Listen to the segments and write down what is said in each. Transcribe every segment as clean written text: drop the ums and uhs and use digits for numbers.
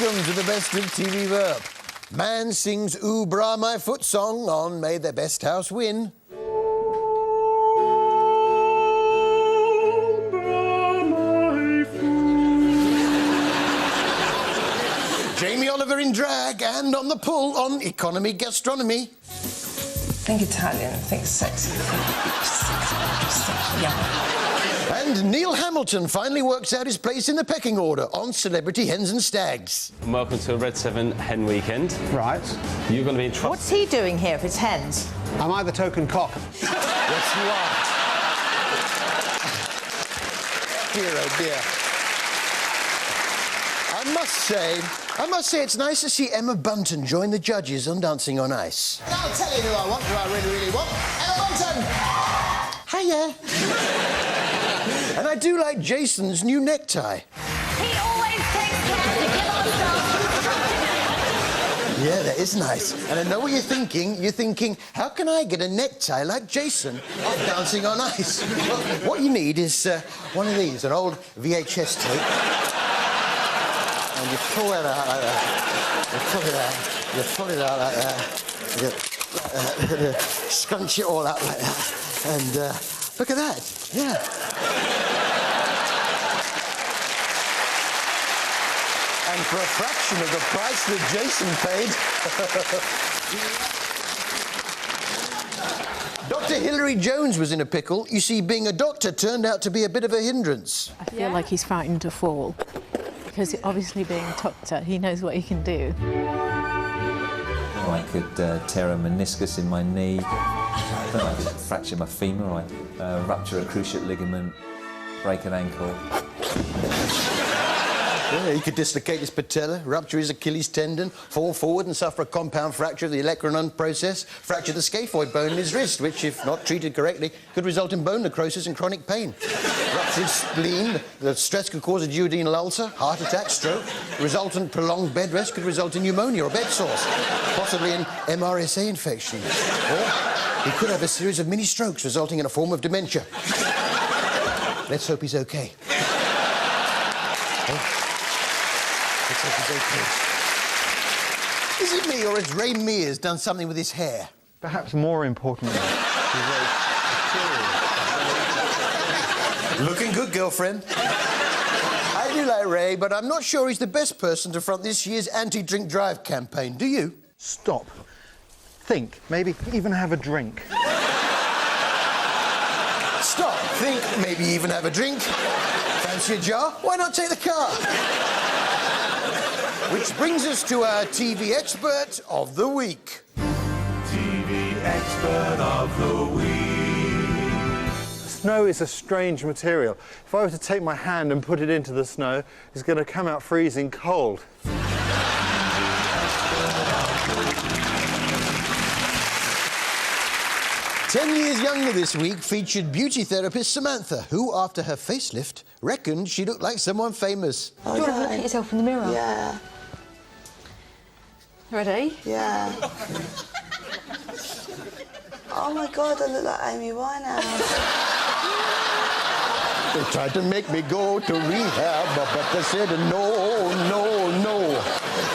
Welcome to the best of TV Burp. Man sings Ooh Bra My Foot song on May the Best House Win. Jamie Oliver in drag and on the pull on economy gastronomy. Think Italian, think sexy, think young. And Neil Hamilton finally works out his place in the pecking order on Celebrity Hens and Stags. And welcome to a Red 7 hen weekend. Right. You're going to be in trouble. What's he doing here if it's hens? Am I the token cock? Yes, you are. Dear, oh dear. I must say it's nice to see Emma Bunton join the judges on Dancing on Ice. And I'll tell you who I want, who I really, really want. Emma Bunton! Hiya. And I do like Jason's new necktie. He always takes care to give us stuff. Yeah, that is nice. And I know what you're thinking. You're thinking, how can I get a necktie like Jason on Dancing on Ice? Well, what you need is one of these, an old VHS tape. And you pull it out like that. You pull it out. You pull it out like that. You scrunch it all out like that. And look at that. Yeah. And for a fraction of the price that Jason paid. Dr. Hilary Jones was in a pickle. You see, being a doctor turned out to be a bit of a hindrance. I feel like he's frightened to fall. Because obviously being a doctor, he knows what he can do. I could tear a meniscus in my knee. I could fracture my femur, rupture a cruciate ligament, break an ankle. Yeah, he could dislocate his patella, rupture his Achilles tendon, fall forward and suffer a compound fracture of the olecranon process, fracture the scaphoid bone in his wrist, which, if not treated correctly, could result in bone necrosis and chronic pain. Rupture his spleen, the stress could cause a duodenal ulcer, heart attack, stroke. Resultant prolonged bed rest could result in pneumonia or bed sores, possibly an MRSA infection. Or he could have a series of mini strokes resulting in a form of dementia. Let's hope he's okay. Let's hope he's okay. Is it me, or has Ray Mears done something with his hair? Perhaps more importantly, Looking good, girlfriend. I do like Ray, but I'm not sure he's the best person to front this year's anti-drink drive campaign. Do you? stop, think, maybe even have a drink. Stop, think, maybe even have a drink. Fancy a jar? Why not take the car? Which brings us to our TV expert of the week. TV expert of the week. Snow is a strange material. If I were to take my hand and put it into the snow, it's going to come out freezing cold. 10 years younger this week featured beauty therapist Samantha, who, after her facelift, reckoned she looked like someone famous. Do you want to look at yourself in the mirror? Yeah. Ready? Yeah. Oh my God, I look like Amy Winehouse. They tried to make me go to rehab, but they said no, no, no.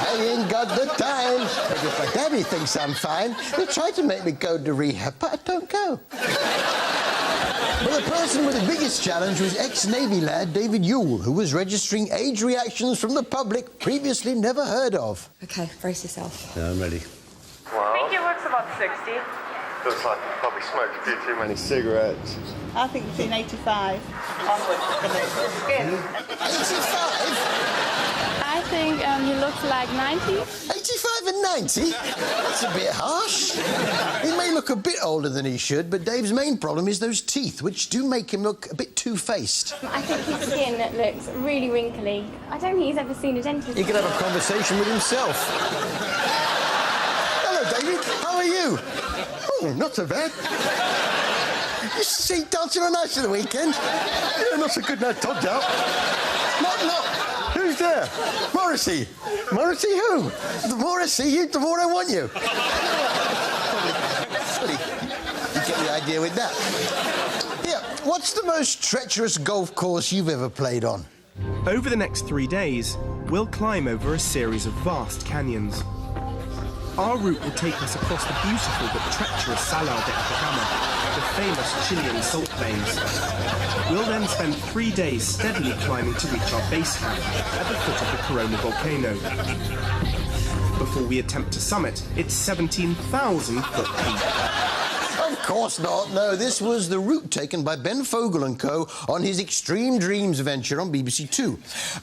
I ain't got the time. But if my daddy thinks I'm fine, they tried to make me go to rehab, but I don't go. But the person with the biggest challenge was ex-Navy lad David Yule, who was registering age reactions from the public previously never heard of. OK, brace yourself. Yeah, I'm ready. I think he looks about 60. Looks like he probably smoked a few too many cigarettes. I think between 85. 85? I think he looks like 90. 85 and 90? That's a bit harsh. He may look a bit older than he should, but Dave's main problem is those teeth, which do make him look a bit two-faced. I think his skin looks really wrinkly. I don't think he's ever seen a dentist. He could have a conversation with himself. Hello, David. How are you? Oh, not so bad. You should see Dancing on Ice at the weekend. Yeah, not so good now, Todd out. Not. Who's there? Morrissey. Morrissey who? The more I see you, the more I want you. You get the idea with that. Yeah, what's the most treacherous golf course you've ever played on? Over the next 3 days, we'll climb over a series of vast canyons. Our route will take us across the beautiful but treacherous Salar de Atacama, the famous Chilean salt plains. We'll then spend 3 days steadily climbing to reach our base camp at the foot of the Corona volcano. Before we attempt to summit its 17,000-foot peak. Of course not. No, this was the route taken by Ben Fogle and co. on his Extreme Dreams venture on BBC Two.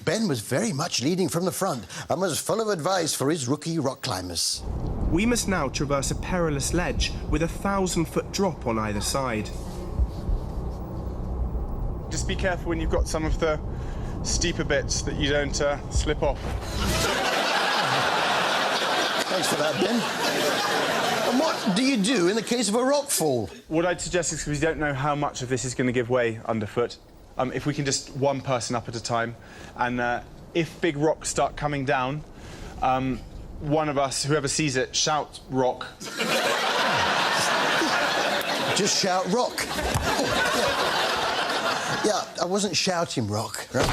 Ben was very much leading from the front and was full of advice for his rookie rock climbers. We must now traverse a perilous ledge with a 1,000-foot drop on either side. Just be careful when you've got some of the steeper bits that you don't slip off. Thanks for that, Ben. And what do you do in the case of a rock fall? What I'd suggest is, because we don't know how much of this is going to give way underfoot, if we can just one person up at a time, and if big rocks start coming down, one of us, whoever sees it, shout rock. Just shout rock. Yeah, I wasn't shouting rock, right?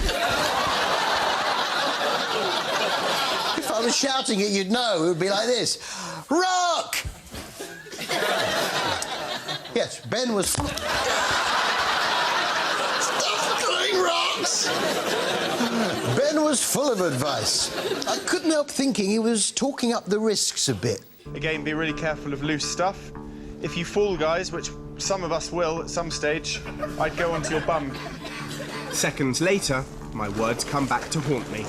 If I was shouting it, you'd know. It would be like this. Rock! Yes, Ben was... Stop throwing rocks! Ben was full of advice. I couldn't help thinking he was talking up the risks a bit. Again, be really careful of loose stuff. If you fall, guys, which some of us will at some stage, I'd go onto your bum. Seconds later, my words come back to haunt me.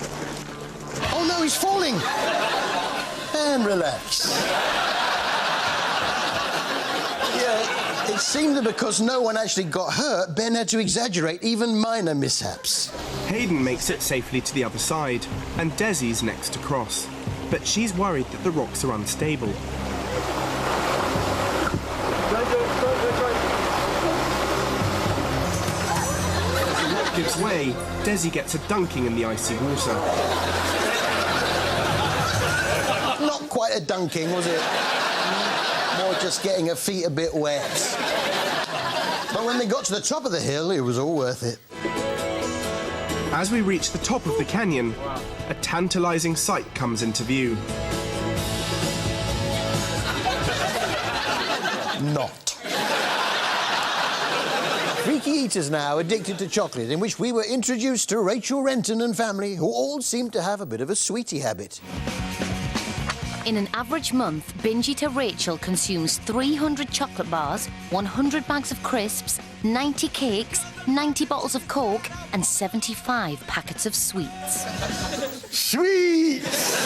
Oh no, he's falling! And relax. Yeah, it seemed that because no one actually got hurt, Ben had to exaggerate even minor mishaps. Hayden makes it safely to the other side, and Desi's next to cross. But she's worried that the rocks are unstable. Gives way, Desi gets a dunking in the icy water. Not quite a dunking, was it? More just getting her feet a bit wet. But when they got to the top of the hill, it was all worth it. As we reach the top of the canyon, a tantalising sight comes into view. Not. Freaky eaters now, addicted to chocolate, in which we were introduced to Rachel Renton and family, who all seem to have a bit of a sweetie habit. In an average month, binge eater Rachel consumes 300 chocolate bars, 100 bags of crisps, 90 cakes, 90 bottles of Coke, and 75 packets of sweets. Sweets!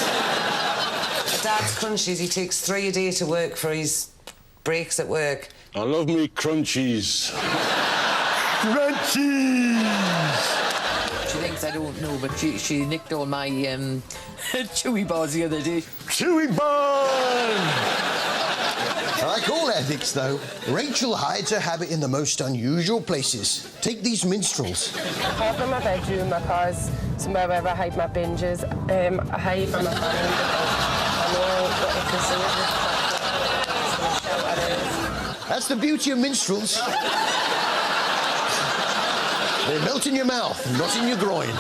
Dad's crunchies. He takes 3 a day to work for his breaks at work. I love me crunchies. Crunchies! She thinks I don't know, but she nicked all my chewy bars the other day. Chewy bars! Like all addicts, though, Rachel hides her habit in the most unusual places. Take these minstrels. I have them in my bedroom because it's where I hide my binges. I hide from my family because I know what it is. That's the beauty of minstrels. They melt in your mouth, not in your groin.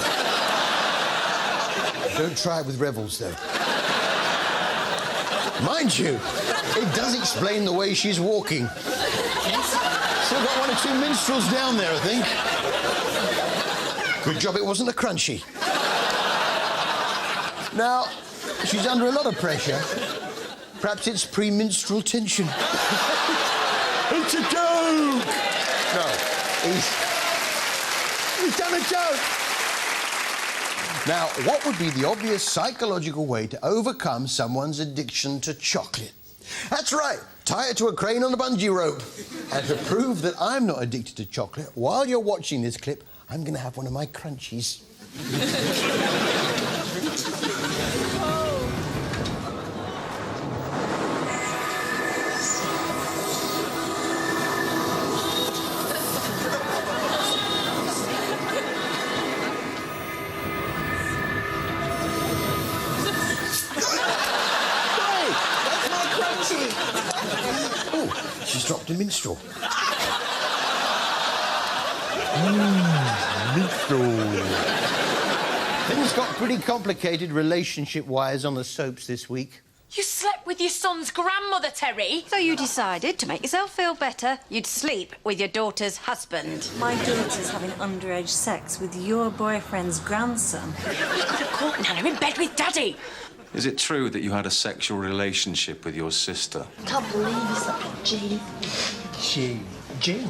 Don't try it with revels, though. Mind you, it does explain the way she's walking. Still got 1 or 2 minstrels down there, I think. Good job it wasn't a crunchy. Now, she's under a lot of pressure. Perhaps it's pre-minstrel tension. It's a joke! No, he's done a joke! Now, what would be the obvious psychological way to overcome someone's addiction to chocolate? That's right, tie it to a crane on a bungee rope. And to prove that I'm not addicted to chocolate, while you're watching this clip, I'm going to have one of my crunchies. Oh, she's dropped a minstrel. Minstrel. Things got pretty complicated relationship-wise on the soaps this week. You slept with your son's grandmother, Terry. So you decided, to make yourself feel better, you'd sleep with your daughter's husband. My daughter's having underage sex with your boyfriend's grandson. You could have caught her in bed with Daddy. Is it true that you had a sexual relationship with your sister? Can't believe you slept with Jean. Jean?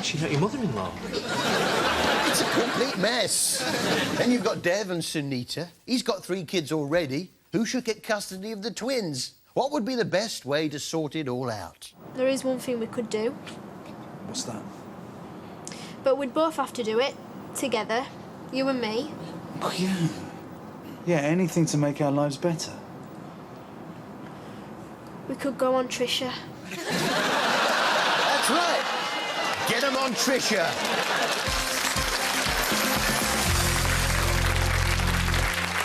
She's not your mother-in-law. It's a complete mess. Then you've got Dev and Sunita. He's got 3 kids already. Who should get custody of the twins? What would be the best way to sort it all out? There is one thing we could do, What's that? but we'd both have to do it together, you and me. Oh, yeah. Yeah, anything to make our lives better. We could go on Trisha. That's right. Get 'em on Trisha.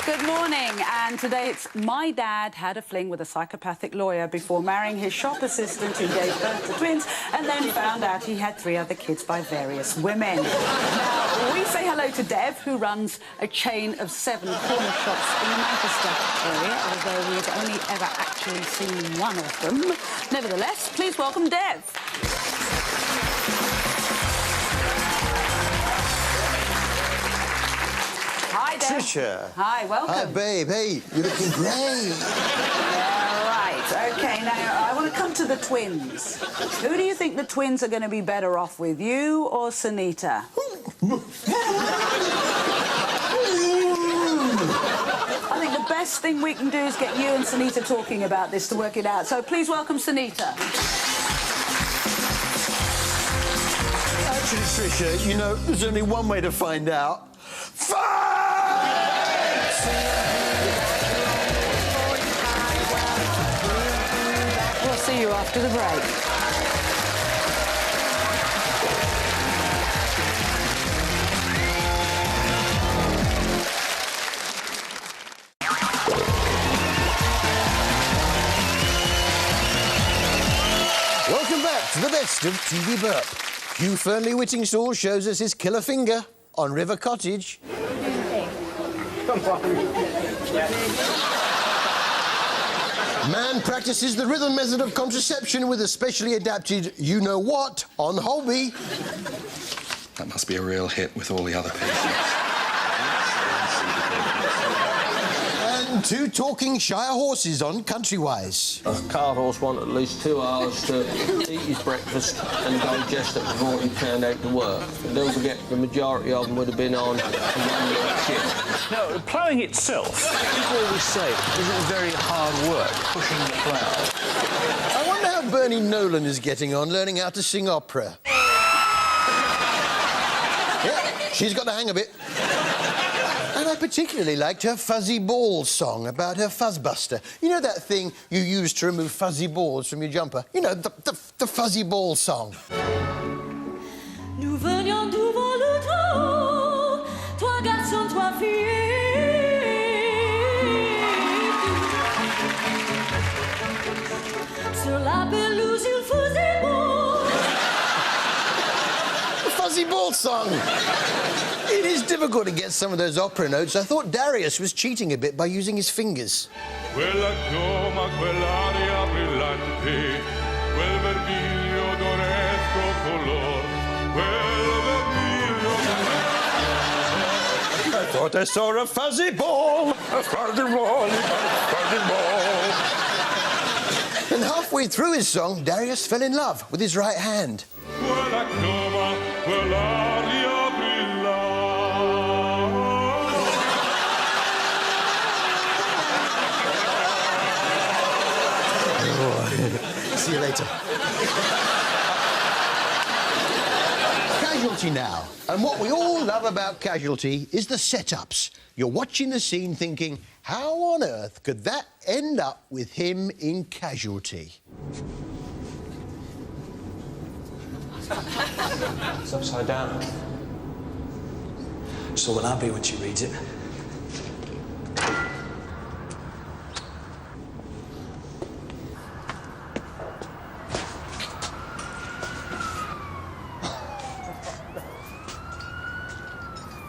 Good morning, and today it's my dad had a fling with a psychopathic lawyer before marrying his shop assistant who gave birth to twins and then found out he had 3 other kids by various women. Now, we say hello to Dev, who runs a chain of 7 corner shops in the Manchester area, although we've only ever actually seen one of them. Nevertheless, please welcome Dev. Hi, Dev. Trisha. Hi, welcome. Hi, babe. Hey, you're looking great. Yeah, right. OK, now, I want to come to the twins. Who do you think the twins are going to be better off with, you or Sunita? I think the best thing we can do is get you and Sunita talking about this to work it out. So please welcome Sunita. Actually, Trisha, you know, there's only one way to find out. We'll see you after the break. Welcome back to the best of TV Burp. Hugh Fernley-Whittingstall shows us his killer finger on River Cottage. Man practices the rhythm method of contraception with a specially adapted you-know-what on Holby. That must be a real hit with all the other patients. And 2 talking Shire horses on Countrywise. A cart horse wanted at least 2 hours to eat his breakfast and digest it before he turned out to work. And don't forget, the majority of them would have been on a 1-week shift. Now, ploughing itself, people always say, isn't very hard work, pushing the plough. I wonder how Bernie Nolan is getting on learning how to sing opera. Yeah, she's got the hang of it. And I particularly liked her fuzzy balls song about her fuzzbuster. You know that thing you use to remove fuzzy balls from your jumper? You know, the fuzzy ball song. Nous venions devant le trou, toi garçon, toi fille. Sur la pelouse, il faisait beau. The fuzzy ball song. It is difficult to get some of those opera notes. I thought Darius was cheating a bit by using his fingers. Quella chioma, quell'aria brillante, quel vermiglio d'onesco color, quel vermiglio I thought I saw a fuzzy ball, a fuzzy ball, a fuzzy ball. And halfway through his song, Darius fell in love with his right hand. Quella chioma, quell'aria See you later. Casualty now. And what we all love about Casualty is the setups. You're watching the scene thinking, how on earth could that end up with him in Casualty? It's upside down. So will I be when she reads it?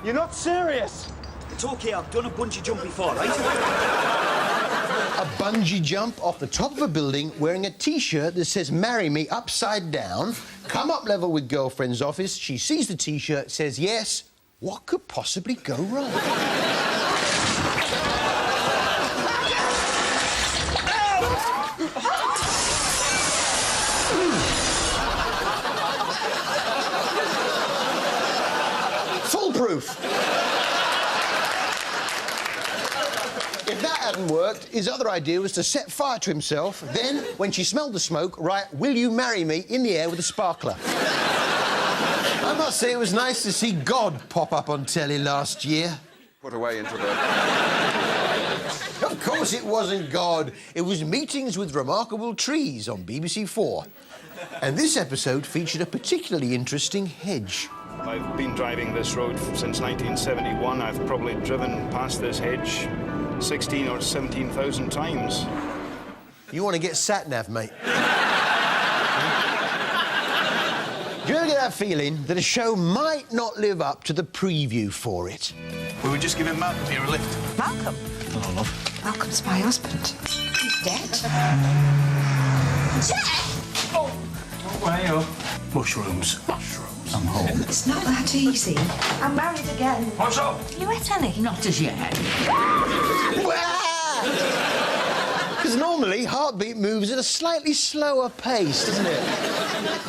You're not serious. It's okay, I've done a bungee jump before, right? A bungee jump off the top of a building wearing a T-shirt that says "Marry Me" upside down, come up level with girlfriend's office, she sees the T-shirt, says yes. What could possibly go wrong? Foolproof. If that hadn't worked, his other idea was to set fire to himself, then, when she smelled the smoke, write "Will you marry me" in the air with a sparkler. I must say it was nice to see God pop up on telly last year. Put away into the... Of course it wasn't God. It was Meetings with Remarkable Trees on BBC 4. And this episode featured a particularly interesting hedge. I've been driving this road since 1971. I've probably driven past this hedge 16 or 17,000 times. You want to get sat-nav, mate? Do you ever get that feeling that a show might not live up to the preview for it? We were just giving Malcolm here a lift. Malcolm? Hello, love. Malcolm's my husband. He's dead. Dead? Oh, wow. Mushrooms. I'm home. It's not that easy. I'm married again. What's up? You ate any? Not as yet. Because normally, heartbeat moves at a slightly slower pace, doesn't it?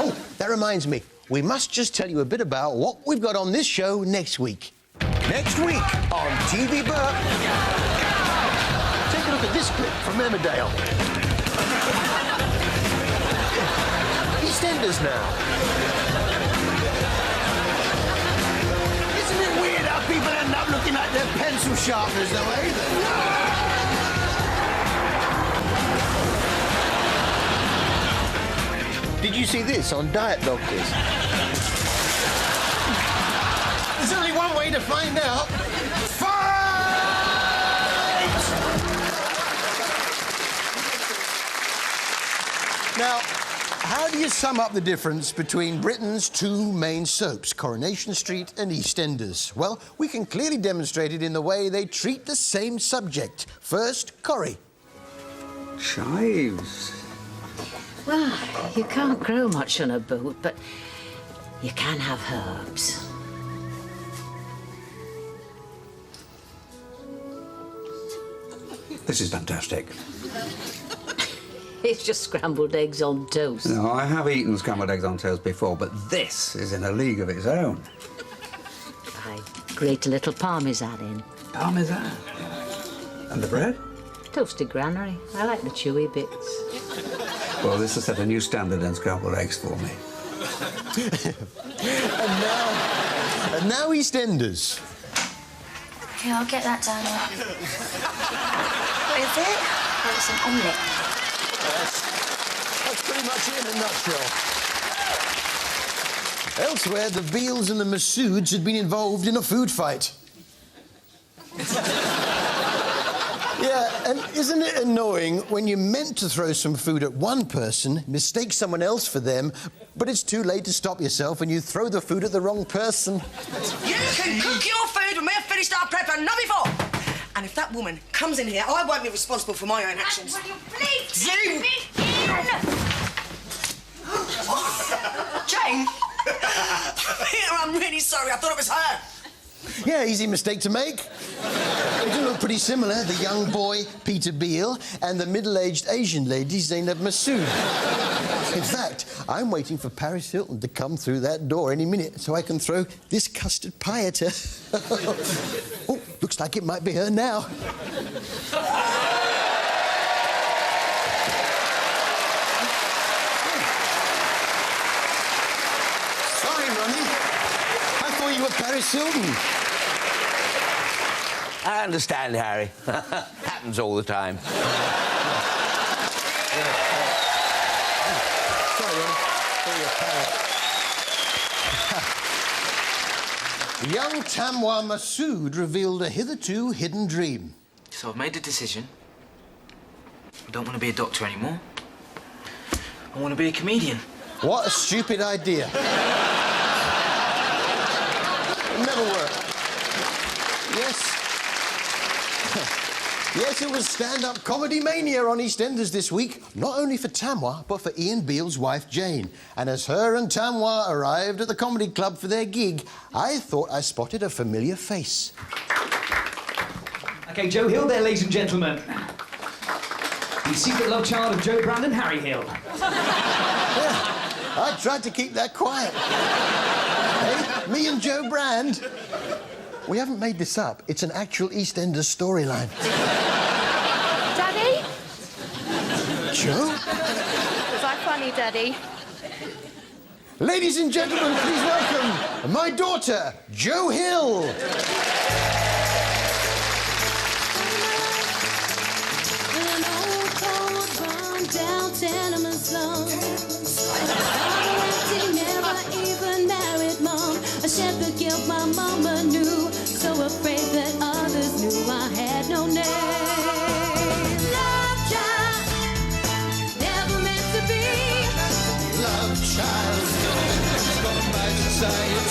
Oh, that reminds me. We must just tell you a bit about what we've got on this show next week. Next week on TV Burp. Take a look at this clip from Emmerdale. EastEnders now. Isn't it weird how people end up looking like they're pencil sharpeners, though, eh? Did you see this on Diet Doctors? There's only one way to find out. Fight! Now, how do you sum up the difference between Britain's two main soaps, Coronation Street and EastEnders? Well, we can clearly demonstrate it in the way they treat the same subject. First, Corrie. Chives. Well, you can't grow much on a boat, but you can have herbs. This is fantastic. It's just scrambled eggs on toast. No, I have eaten scrambled eggs on toast before, but this is in a league of its own. I grate a little parmesan in. Parmesan? And the bread? Toasted granary. I like the chewy bits. Well, this has set a new standard in scrambled eggs for me. And now EastEnders. Here, I'll get that down there. What is it? Oh, it's an omelette. That's pretty much it in a nutshell. Elsewhere, the Beals and the Masouds had been involved in a food fight. Yeah, and isn't it annoying when you're meant to throw some food at one person, mistake someone else for them, but it's too late to stop yourself and you throw the food at the wrong person? You can cook your food when we've finished our prep and not before. And if that woman comes in here, I won't be responsible for my own actions. Will you please You! Jane? Peter, I'm really sorry. I thought it was her. Yeah, easy mistake to make. They do look pretty similar, the young boy, Peter Beale, and the middle-aged Asian lady, Zainab Masood. In fact, I'm waiting for Paris Hilton to come through that door any minute so I can throw this custard pie at her. Oh, looks like it might be her now. Sorry, Ronnie. I thought you were Paris Hilton. I understand, Harry. Happens all the time. Young Tamwa Masood revealed a hitherto hidden dream. So I've made a decision. I don't want to be a doctor anymore. I want to be a comedian. What a stupid idea. It'll never work. Yes, Yes, it was stand-up comedy mania on EastEnders this week, not only for Tamwa, but for Ian Beale's wife, Jane. And as her and Tamwa arrived at the comedy club for their gig, I thought I spotted a familiar face. OK, Joe Hill there, ladies and gentlemen. The secret love child of Joe Brand and Harry Hill. Yeah, I tried to keep that quiet. Hey, me and Joe Brand. We haven't made this up. It's an actual EastEnders storyline. Daddy? Joe? Was I funny, Daddy? Ladies and gentlemen, please welcome my daughter, Jo Hill. A shepherd killed my mama knew, so afraid that others knew I had no name. Love child, never meant to be. Love child, gone by society.